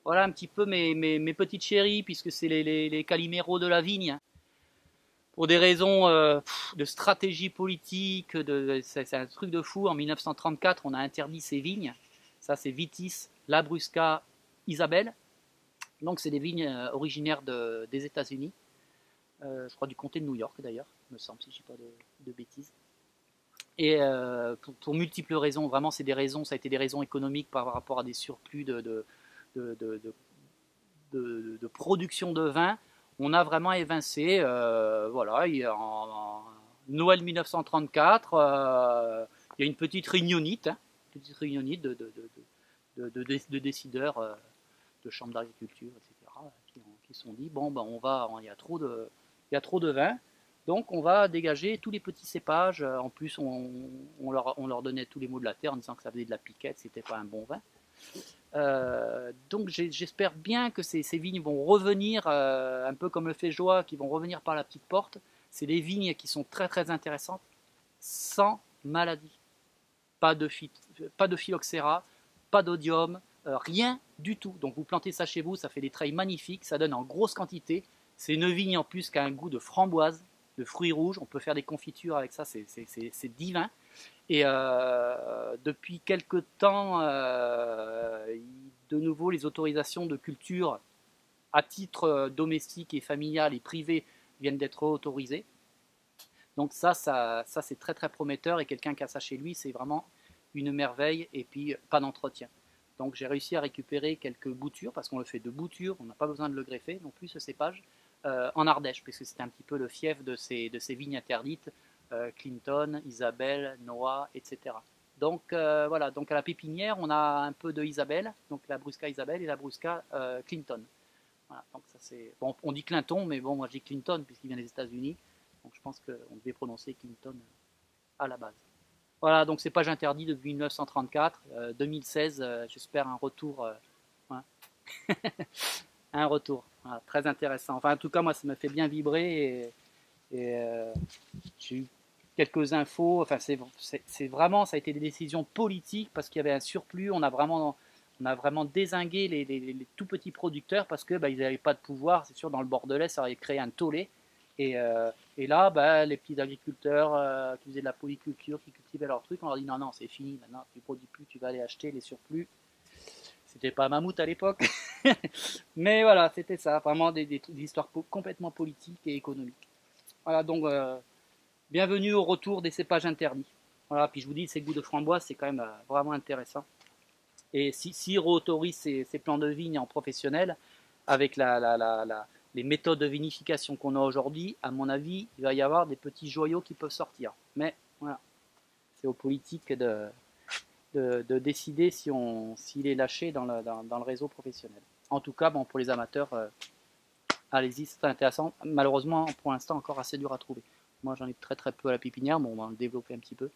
Voilà un petit peu mes petites chéries, puisque c'est les caliméros de la vigne. Pour des raisons de stratégie politique, c'est un truc de fou. En 1934, on a interdit ces vignes. Ça, c'est Vitis, Labrusca, Isabelle. Donc, c'est des vignes originaires des États-Unis. Je crois du comté de New York, d'ailleurs, me semble, si je ne dis pas de bêtises. Et pour multiples raisons, vraiment, c'est des raisons, ça a été des raisons économiques par rapport à des surplus de, de, de production de vin. On a vraiment évincé, voilà, en Noël 1934, il y a une petite réunionite, hein, de décideurs de chambres d'agriculture, etc., qui se sont dit, bon, ben, il y a trop de vin, donc on va dégager tous les petits cépages. En plus, on leur donnait tous les maux de la terre en disant que ça venait de la piquette, c'était pas un bon vin. Donc j'espère bien que ces vignes vont revenir, un peu comme le Féjois, qui vont revenir par la petite porte. C'est des vignes qui sont très très intéressantes, sans maladie. Pas de phylloxéra, pas d'odium, rien du tout. Donc vous plantez ça chez vous, ça fait des treilles magnifiques, ça donne en grosse quantité. C'est une vigne en plus qui a un goût de framboise, de fruits rouges. On peut faire des confitures avec ça, c'est divin. Et depuis quelque temps, de nouveau, les autorisations de culture à titre domestique et familial et privé viennent d'être autorisées. Donc ça c'est très très prometteur, et quelqu'un qui a ça chez lui, c'est vraiment une merveille, et puis pas d'entretien. Donc j'ai réussi à récupérer quelques boutures, parce qu'on le fait de boutures, on n'a pas besoin de le greffer non plus, ce cépage, en Ardèche, puisque c'était un petit peu le fief de ces vignes interdites, Clinton, Isabelle, Noah, etc. Donc voilà, donc à la pépinière, on a un peu de Isabelle, donc la Brusca Isabelle et la Brusca Clinton. Voilà, donc ça c'est bon, on dit Clinton, mais bon, moi je dis Clinton puisqu'il vient des États-Unis, donc je pense qu'on devait prononcer Clinton à la base. Voilà, donc cépage interdit depuis 1934, 2016, j'espère un retour, ouais. Un retour, voilà, très intéressant. Enfin, en tout cas, moi, ça me fait bien vibrer, et j'ai eu quelques infos. Enfin, c'est vraiment, ça a été des décisions politiques parce qu'il y avait un surplus. On a vraiment dézingué les tout petits producteurs parce que ils n'avaient pas de pouvoir. C'est sûr, dans le Bordelais, ça aurait créé un tollé. Et là, les petits agriculteurs qui faisaient de la polyculture, qui cultivaient leurs trucs, on leur dit non, non, c'est fini, maintenant tu ne produis plus, tu vas aller acheter les surplus. C'était pas Mammouth à l'époque, mais voilà, c'était ça, vraiment des histoires complètement politiques et économiques. Voilà, donc bienvenue au retour des cépages interdits. Voilà, puis je vous dis, ces goûts de framboise, c'est quand même vraiment intéressant. Et si réautorise ces plants de vigne en professionnel, avec les méthodes de vinification qu'on a aujourd'hui, à mon avis, il va y avoir des petits joyaux qui peuvent sortir. Mais voilà, c'est aux politiques de décider s'il est lâché dans le réseau professionnel. En tout cas, bon, pour les amateurs, allez-y, c'est intéressant. Malheureusement, pour l'instant, encore assez dur à trouver. Moi, j'en ai très très peu à la pépinière, bon, on va le développer un petit peu.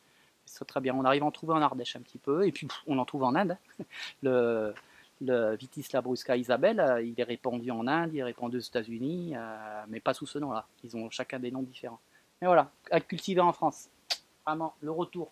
C'est très bien. On arrive à en trouver en Ardèche un petit peu, et puis on en trouve en Inde. Le Vitis labrusca Isabelle, il est répandu en Inde, il est répandu aux États-Unis, mais pas sous ce nom-là. Ils ont chacun des noms différents. Mais voilà, à cultiver en France. Vraiment, le retour.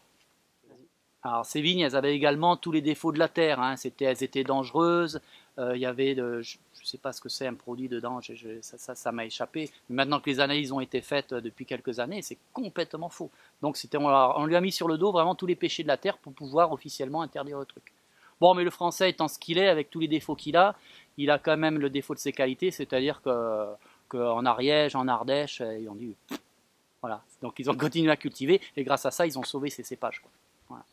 Alors ces vignes, elles avaient également tous les défauts de la terre, hein. Elles étaient dangereuses. Il y avait, je ne sais pas ce que c'est, un produit dedans, ça m'a échappé. Mais maintenant que les analyses ont été faites depuis quelques années, c'est complètement faux. Donc on lui a mis sur le dos vraiment tous les péchés de la terre pour pouvoir officiellement interdire le truc. Bon, mais le français étant ce qu'il est, avec tous les défauts qu'il a, il a quand même le défaut de ses qualités, c'est-à-dire qu'en Ariège, en Ardèche, ils ont dit, voilà. Donc ils ont continué à cultiver, et grâce à ça, ils ont sauvé ces cépages, quoi. Voilà.